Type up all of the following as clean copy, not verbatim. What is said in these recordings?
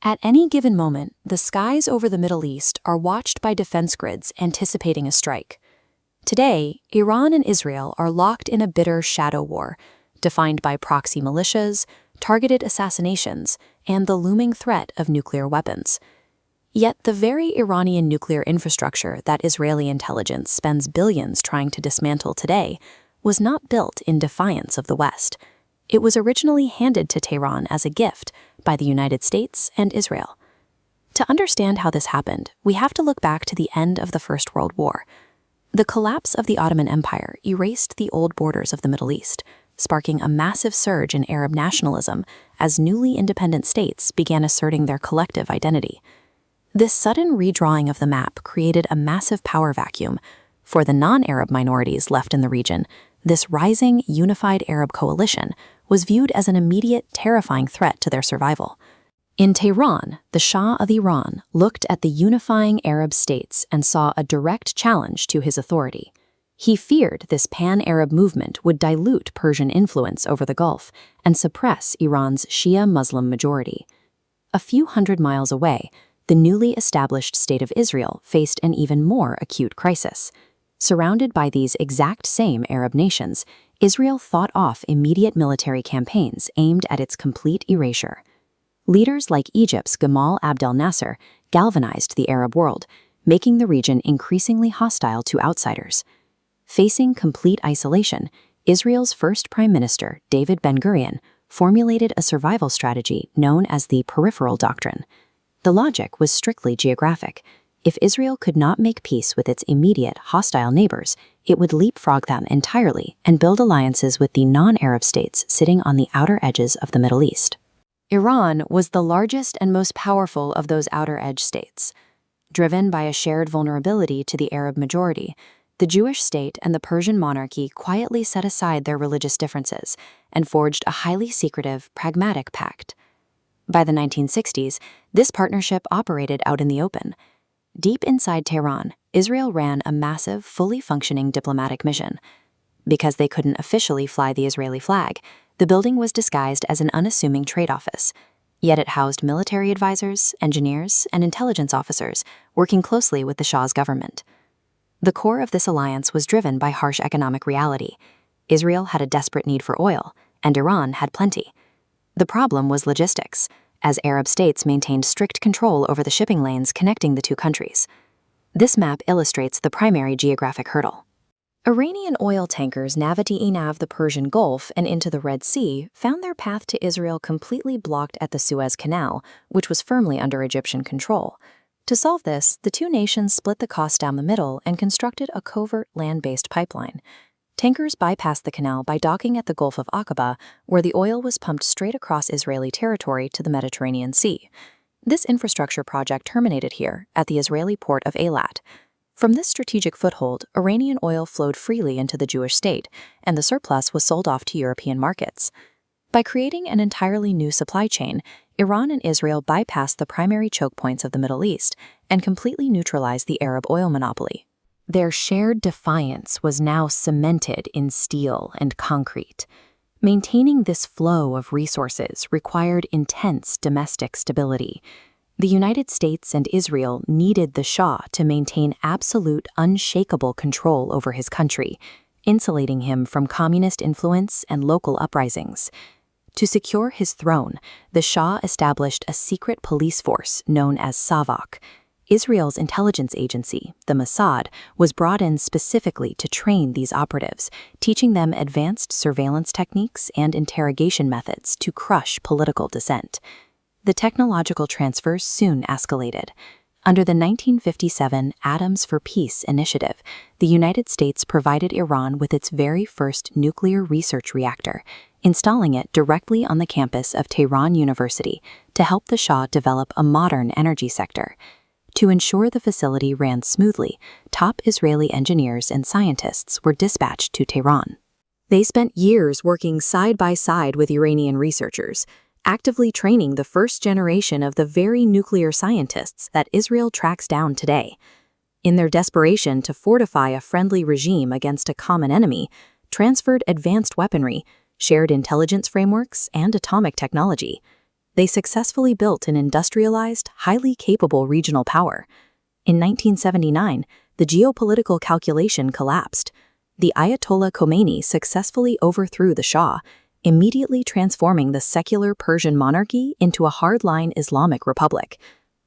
At any given moment, the skies over the Middle East are watched by defense grids anticipating a strike. Today, Iran and Israel are locked in a bitter shadow war, defined by proxy militias, targeted assassinations, and the looming threat of nuclear weapons. Yet the very Iranian nuclear infrastructure that Israeli intelligence spends billions trying to dismantle today was not built in defiance of the West. It was originally handed to Tehran as a gift by the United States and Israel. To understand how this happened, we have to look back to the end of the First World War. The collapse of the Ottoman Empire erased the old borders of the Middle East, sparking a massive surge in Arab nationalism as newly independent states began asserting their collective identity. This sudden redrawing of the map created a massive power vacuum. For the non-Arab minorities left in the region, this rising, unified Arab coalition was viewed as an immediate, terrifying threat to their survival. In Tehran, the Shah of Iran looked at the unifying Arab states and saw a direct challenge to his authority. He feared this pan-Arab movement would dilute Persian influence over the Gulf and suppress Iran's Shia Muslim majority. A few hundred miles away, the newly established State of Israel faced an even more acute crisis. Surrounded by these exact same Arab nations, Israel fought off immediate military campaigns aimed at its complete erasure. Leaders like Egypt's Gamal Abdel Nasser galvanized the Arab world, making the region increasingly hostile to outsiders. Facing complete isolation, Israel's first prime minister, David Ben-Gurion, formulated a survival strategy known as the Peripheral Doctrine. The logic was strictly geographic. If Israel could not make peace with its immediate, hostile neighbors, it would leapfrog them entirely and build alliances with the non-Arab states sitting on the outer edges of the Middle East. Iran was the largest and most powerful of those outer edge states. Driven by a shared vulnerability to the Arab majority, the Jewish state and the Persian monarchy quietly set aside their religious differences and forged a highly secretive, pragmatic pact. By the 1960s, this partnership operated out in the open. Deep inside Tehran, Israel ran a massive, fully functioning diplomatic mission. Because they couldn't officially fly the Israeli flag, the building was disguised as an unassuming trade office. Yet it housed military advisors, engineers, and intelligence officers working closely with the Shah's government. The core of this alliance was driven by harsh economic reality. Israel had a desperate need for oil, and Iran had plenty. The problem was logistics, as Arab states maintained strict control over the shipping lanes connecting the two countries. This map illustrates the primary geographic hurdle. Iranian oil tankers navigating the Persian Gulf and into the Red Sea found their path to Israel completely blocked at the Suez Canal, which was firmly under Egyptian control. To solve this, the two nations split the cost down the middle and constructed a covert land-based pipeline. Tankers bypassed the canal by docking at the Gulf of Aqaba, where the oil was pumped straight across Israeli territory to the Mediterranean Sea. This infrastructure project terminated here, at the Israeli port of Eilat. From this strategic foothold, Iranian oil flowed freely into the Jewish state, and the surplus was sold off to European markets. By creating an entirely new supply chain, Iran and Israel bypassed the primary choke points of the Middle East and completely neutralized the Arab oil monopoly. Their shared defiance was now cemented in steel and concrete. Maintaining this flow of resources required intense domestic stability. The United States and Israel needed the Shah to maintain absolute, unshakable control over his country, insulating him from communist influence and local uprisings. To secure his throne, the Shah established a secret police force known as SAVAK. Israel's intelligence agency, the Mossad, was brought in specifically to train these operatives, teaching them advanced surveillance techniques and interrogation methods to crush political dissent. The technological transfers soon escalated. Under the 1957 Atoms for Peace initiative, the United States provided Iran with its very first nuclear research reactor, installing it directly on the campus of Tehran University to help the Shah develop a modern energy sector. To ensure the facility ran smoothly, top Israeli engineers and scientists were dispatched to Tehran. They spent years working side by side with Iranian researchers, actively training the first generation of the very nuclear scientists that Israel tracks down today. In their desperation to fortify a friendly regime against a common enemy, transferred advanced weaponry, shared intelligence frameworks, and atomic technology. They successfully built an industrialized, highly capable regional power. In 1979, the geopolitical calculation collapsed. The Ayatollah Khomeini successfully overthrew the Shah, immediately transforming the secular Persian monarchy into a hardline Islamic republic.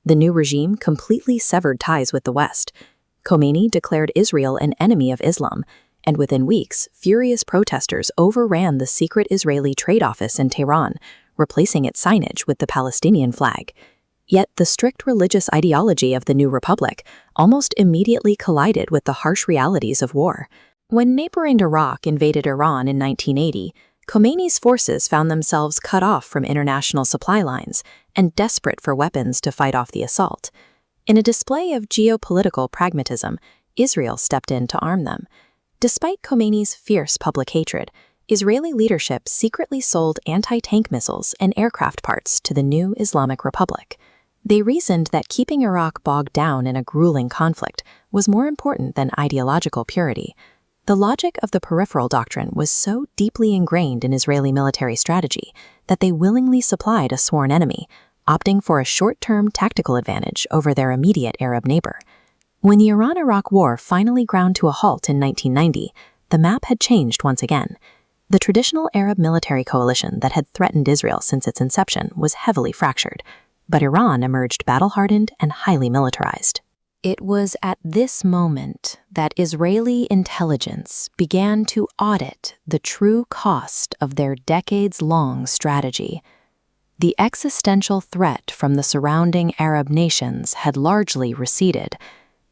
The new regime completely severed ties with the West. Khomeini declared Israel an enemy of Islam, and within weeks, furious protesters overran the secret Israeli trade office in Tehran, replacing its signage with the Palestinian flag. Yet the strict religious ideology of the new republic almost immediately collided with the harsh realities of war. When neighboring Iraq invaded Iran in 1980, Khomeini's forces found themselves cut off from international supply lines and desperate for weapons to fight off the assault. In a display of geopolitical pragmatism, Israel stepped in to arm them. Despite Khomeini's fierce public hatred, Israeli leadership secretly sold anti-tank missiles and aircraft parts to the new Islamic Republic. They reasoned that keeping Iraq bogged down in a grueling conflict was more important than ideological purity. The logic of the Peripheral Doctrine was so deeply ingrained in Israeli military strategy that they willingly supplied a sworn enemy, opting for a short-term tactical advantage over their immediate Arab neighbor. When the Iran-Iraq War finally ground to a halt in 1990, the map had changed once again. The traditional Arab military coalition that had threatened Israel since its inception was heavily fractured, but Iran emerged battle-hardened and highly militarized. It was at this moment that Israeli intelligence began to audit the true cost of their decades-long strategy. The existential threat from the surrounding Arab nations had largely receded,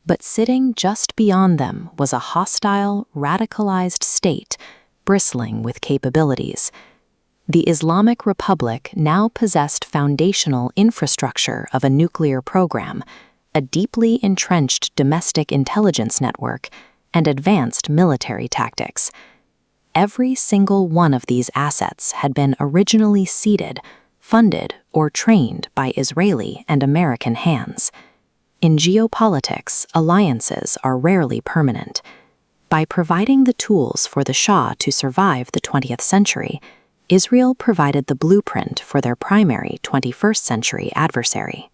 but sitting just beyond them was a hostile, radicalized state bristling with capabilities. The Islamic Republic now possessed foundational infrastructure of a nuclear program, a deeply entrenched domestic intelligence network, and advanced military tactics. Every single one of these assets had been originally seeded, funded, or trained by Israeli and American hands. In geopolitics, alliances are rarely permanent. By providing the tools for the Shah to survive the 20th century, Israel provided the blueprint for their primary 21st century adversary.